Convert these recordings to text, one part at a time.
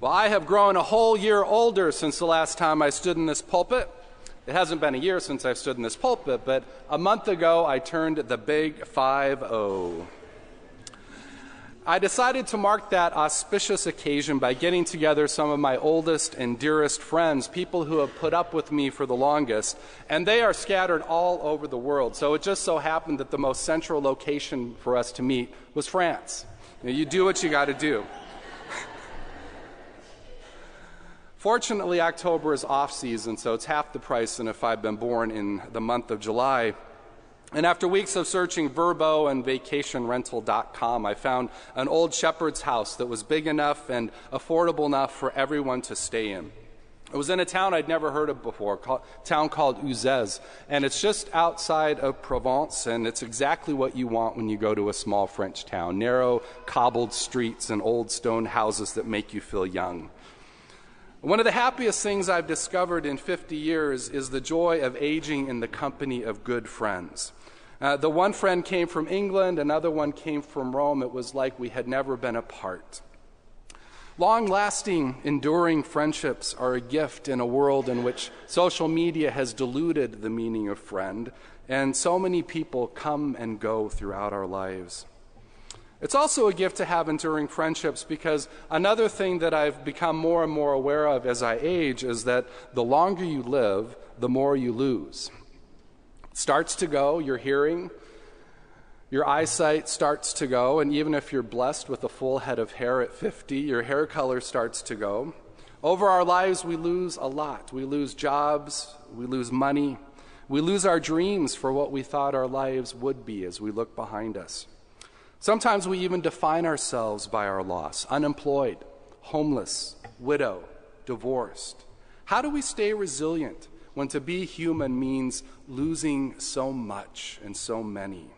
Well, I have grown a whole year older since the last time I stood in this pulpit. It hasn't been a year since I've stood in this pulpit, but a month ago I turned the big 5-0. I decided to mark that auspicious occasion by getting together some of my oldest and dearest friends, people who have put up with me for the longest, and they are scattered all over the world. So it just so happened that the most central location for us to meet was France. You do what you got to do. Fortunately, October is off-season, so it's half the price than if I'd been born in the month of July. And after weeks of searching Vrbo and vacationrental.com, I found an old shepherd's house that was big enough and affordable enough for everyone to stay in. It was in a town I'd never heard of before, a town called Uzès, and it's just outside of Provence, and it's exactly what you want when you go to a small French town: narrow, cobbled streets and old stone houses that make you feel young. One of the happiest things I've discovered in 50 years is the joy of aging in the company of good friends. The one friend came from England, another one came from Rome. It was like we had never been apart. Long-lasting, enduring friendships are a gift in a world in which social media has diluted the meaning of friend, and so many people come and go throughout our lives. It's also a gift to have enduring friendships, because another thing that I've become more and more aware of as I age is that the longer you live, the more you lose. It starts to go, your hearing, your eyesight starts to go, and even if you're blessed with a full head of hair at 50, your hair color starts to go. Over our lives, we lose a lot. We lose jobs, we lose money, we lose our dreams for what we thought our lives would be as we look behind us. Sometimes we even define ourselves by our loss: unemployed, homeless, widow, divorced. How do we stay resilient when to be human means losing so much and so many?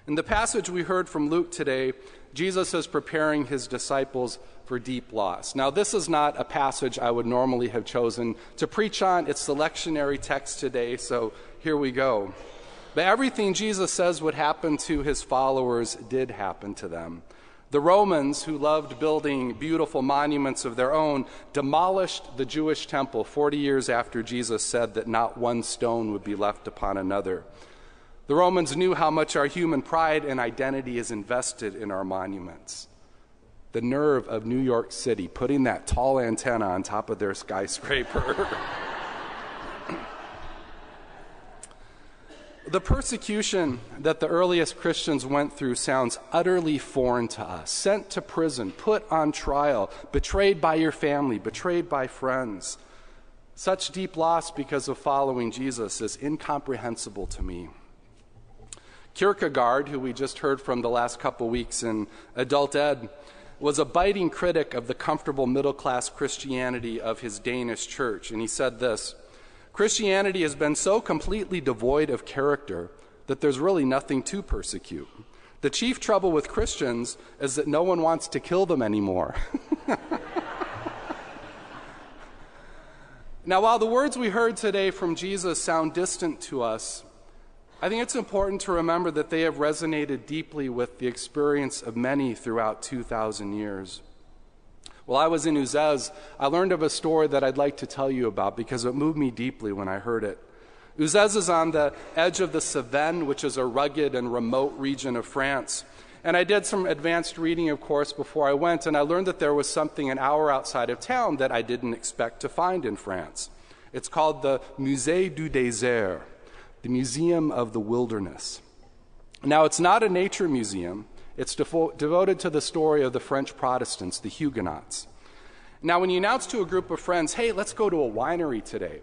In the passage we heard from Luke today, Jesus is preparing his disciples for deep loss. Now, this is not a passage I would normally have chosen to preach on. It's the lectionary text today, so here we go. But everything Jesus says would happen to his followers did happen to them. The Romans, who loved building beautiful monuments of their own, demolished the Jewish temple 40 years after Jesus said that not one stone would be left upon another. The Romans knew how much our human pride and identity is invested in our monuments. The nerve of New York City putting that tall antenna on top of their skyscraper. The persecution that the earliest Christians went through sounds utterly foreign to us. Sent to prison, put on trial, betrayed by your family, betrayed by friends. Such deep loss because of following Jesus is incomprehensible to me. Kierkegaard, who we just heard from the last couple weeks in Adult Ed, was a biting critic of the comfortable middle-class Christianity of his Danish church, and he said this: Christianity has been so completely devoid of character that there's really nothing to persecute. The chief trouble with Christians is that no one wants to kill them anymore. Now, while the words we heard today from Jesus sound distant to us, I think it's important to remember that they have resonated deeply with the experience of many throughout 2,000 years. While I was in Uzès, I learned of a story that I'd like to tell you about because it moved me deeply when I heard it. Uzès is on the edge of the Cevennes, which is a rugged and remote region of France. And I did some advanced reading, of course, before I went, and I learned that there was something an hour outside of town that I didn't expect to find in France. It's called the Musée du Désert, the Museum of the Wilderness. Now, it's not a nature museum. It's devoted to the story of the French Protestants, the Huguenots. Now, when you announce to a group of friends, hey, let's go to a winery today,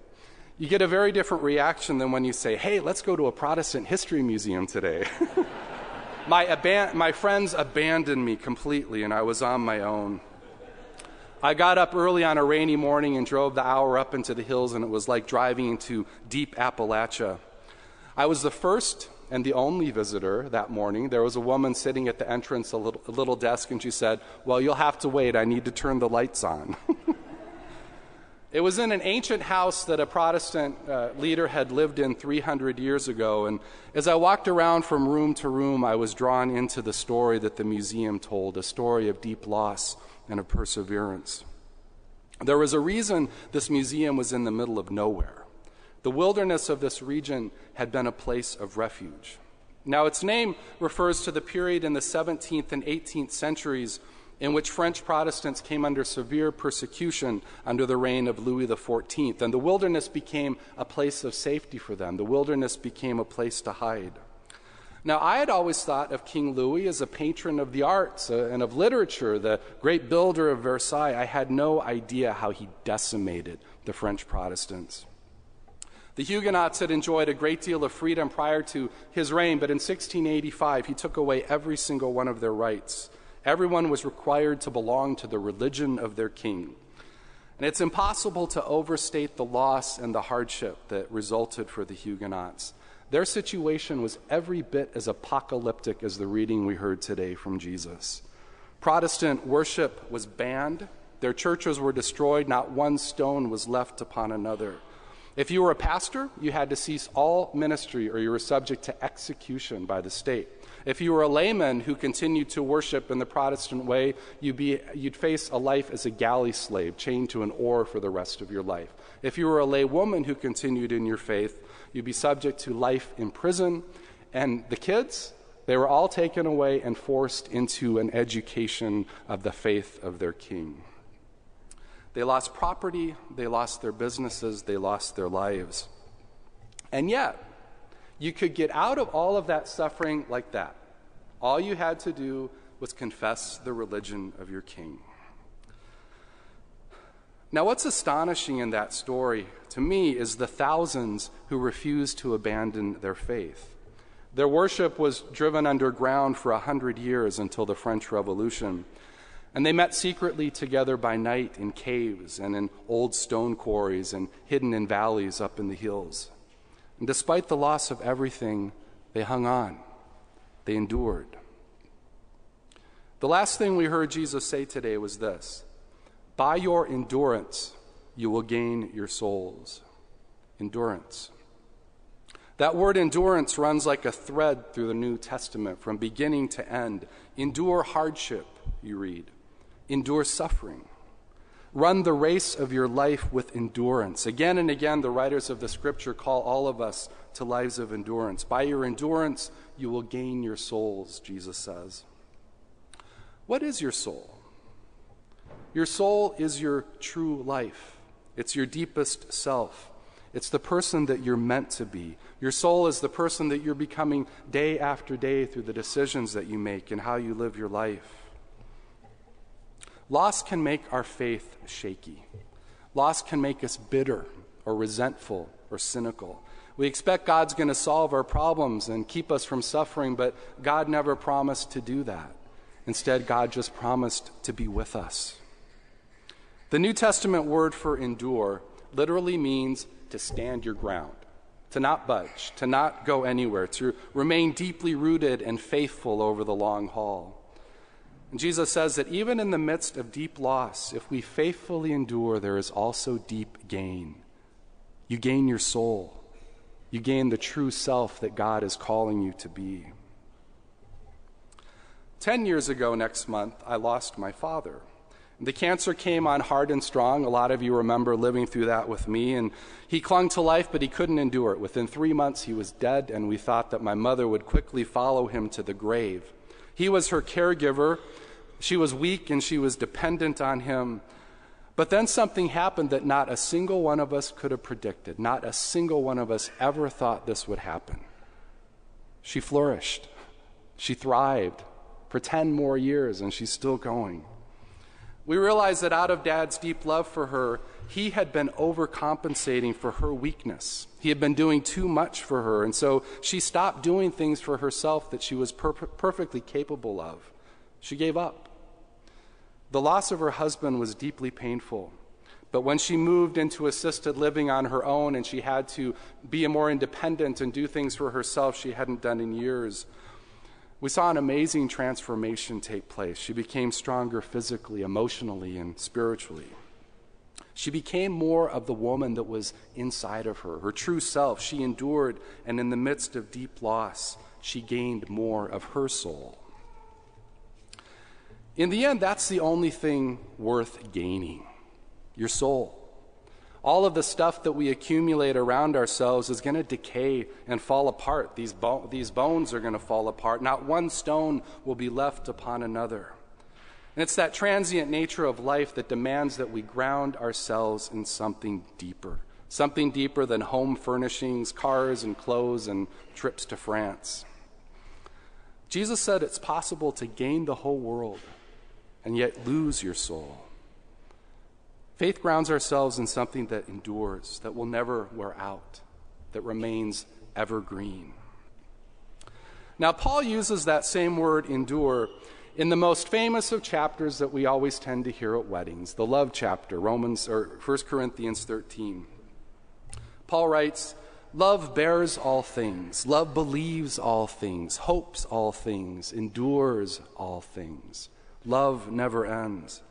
you get a very different reaction than when you say, hey, let's go to a Protestant history museum today. My friends abandoned me completely, and I was on my own. I got up early on a rainy morning and drove the hour up into the hills, and it was like driving into deep Appalachia. I was the first and the only visitor that morning. There was a woman sitting at the entrance, a little desk, and she said, well, you'll have to wait. I need to turn the lights on. It was in an ancient house that a Protestant leader had lived in 300 years ago, and as I walked around from room to room, I was drawn into the story that the museum told, a story of deep loss and of perseverance. There was a reason this museum was in the middle of nowhere. The wilderness of this region had been a place of refuge. Now, its name refers to the period in the 17th and 18th centuries in which French Protestants came under severe persecution under the reign of Louis XIV, and the wilderness became a place of safety for them. The wilderness became a place to hide. Now, I had always thought of King Louis as a patron of the arts and of literature, the great builder of Versailles. I had no idea how he decimated the French Protestants. The Huguenots had enjoyed a great deal of freedom prior to his reign, but in 1685 he took away every single one of their rights. Everyone was required to belong to the religion of their king. And it's impossible to overstate the loss and the hardship that resulted for the Huguenots. Their situation was every bit as apocalyptic as the reading we heard today from Jesus. Protestant worship was banned. Their churches were destroyed. Not one stone was left upon another. If you were a pastor, you had to cease all ministry or you were subject to execution by the state. If you were a layman who continued to worship in the Protestant way, you'd face a life as a galley slave, chained to an oar for the rest of your life. If you were a lay woman who continued in your faith, you'd be subject to life in prison. And the kids, they were all taken away and forced into an education of the faith of their king. They lost property, they lost their businesses, they lost their lives. And yet, you could get out of all of that suffering like that. All you had to do was confess the religion of your king. Now, what's astonishing in that story, to me, is the thousands who refused to abandon their faith. Their worship was driven underground for 100 years until the French Revolution. And they met secretly together by night in caves and in old stone quarries and hidden in valleys up in the hills. And despite the loss of everything, they hung on. They endured. The last thing we heard Jesus say today was this: by your endurance, you will gain your souls. Endurance. That word endurance runs like a thread through the New Testament from beginning to end. Endure hardship, you read. Endure suffering. Run the race of your life with endurance. Again and again, the writers of the scripture call all of us to lives of endurance. By your endurance, you will gain your souls, Jesus says. What is your soul? Your soul is your true life. It's your deepest self. It's the person that you're meant to be. Your soul is the person that you're becoming day after day through the decisions that you make and how you live your life. Loss can make our faith shaky. Loss can make us bitter or resentful or cynical. We expect God's going to solve our problems and keep us from suffering, but God never promised to do that. Instead, God just promised to be with us. The New Testament word for endure literally means to stand your ground, to not budge, to not go anywhere, to remain deeply rooted and faithful over the long haul. And Jesus says that even in the midst of deep loss, if we faithfully endure, there is also deep gain. You gain your soul. You gain the true self that God is calling you to be. 10 years ago next month, I lost my father. The cancer came on hard and strong. A lot of you remember living through that with me. And he clung to life, but he couldn't endure it. Within 3 months, he was dead, and we thought that my mother would quickly follow him to the grave. He was her caregiver. She was weak and she was dependent on him. But then something happened that not a single one of us could have predicted. Not a single one of us ever thought this would happen. She flourished. She thrived for 10 more years, and she's still going. We realized that out of Dad's deep love for her, he had been overcompensating for her weakness. He had been doing too much for her, and so she stopped doing things for herself that she was perfectly capable of. She gave up. The loss of her husband was deeply painful, but when she moved into assisted living on her own and she had to be more independent and do things for herself she hadn't done in years, we saw an amazing transformation take place. She became stronger physically, emotionally, and spiritually. She became more of the woman that was inside of her true self. She endured, and in the midst of deep loss, she gained more of her soul. In the end, that's the only thing worth gaining, your soul. All of the stuff that we accumulate around ourselves is going to decay and fall apart. These bones are going to fall apart. Not one stone will be left upon another. And it's that transient nature of life that demands that we ground ourselves in something deeper than home furnishings, cars and clothes, and trips to France. Jesus said it's possible to gain the whole world and yet lose your soul. Faith grounds ourselves in something that endures, that will never wear out, that remains evergreen. Now, Paul uses that same word, endure, in the most famous of chapters that we always tend to hear at weddings, the love chapter, 1 Corinthians 13. Paul writes, "Love bears all things, love believes all things, hopes all things, endures all things. Love never ends."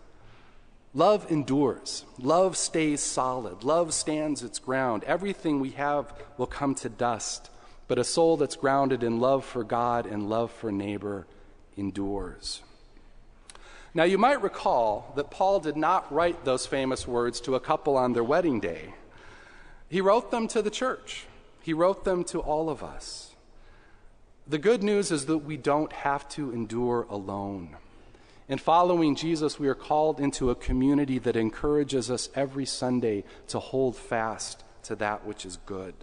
Love endures. Love stays solid. Love stands its ground. Everything we have will come to dust, but a soul that's grounded in love for God and love for neighbor endures. Now, you might recall that Paul did not write those famous words to a couple on their wedding day. He wrote them to the church. He wrote them to all of us. The good news is that we don't have to endure alone. In following Jesus, we are called into a community that encourages us every Sunday to hold fast to that which is good.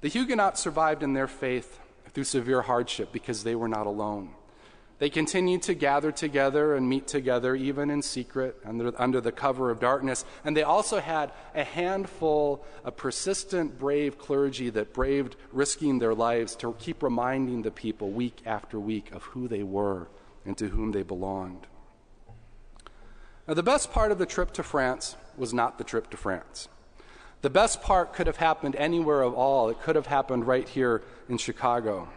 The Huguenots survived in their faith through severe hardship because they were not alone. They continued to gather together and meet together, even in secret, under the cover of darkness. And they also had a handful of persistent, brave clergy that braved risking their lives to keep reminding the people week after week of who they were and to whom they belonged. Now, the best part of the trip to France was not the trip to France. The best part could have happened anywhere of all. It could have happened right here in Chicago.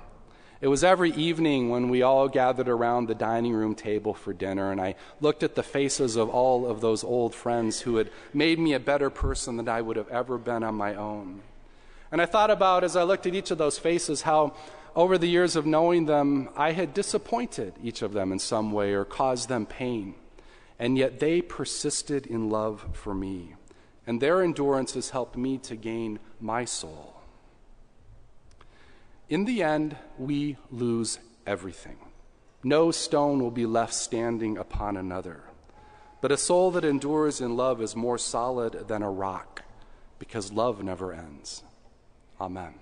It was every evening when we all gathered around the dining room table for dinner, and I looked at the faces of all of those old friends who had made me a better person than I would have ever been on my own. And I thought about, as I looked at each of those faces, how over the years of knowing them, I had disappointed each of them in some way or caused them pain. And yet they persisted in love for me. And their endurance has helped me to gain my soul. In the end, we lose everything. No stone will be left standing upon another. But a soul that endures in love is more solid than a rock, because love never ends. Amen.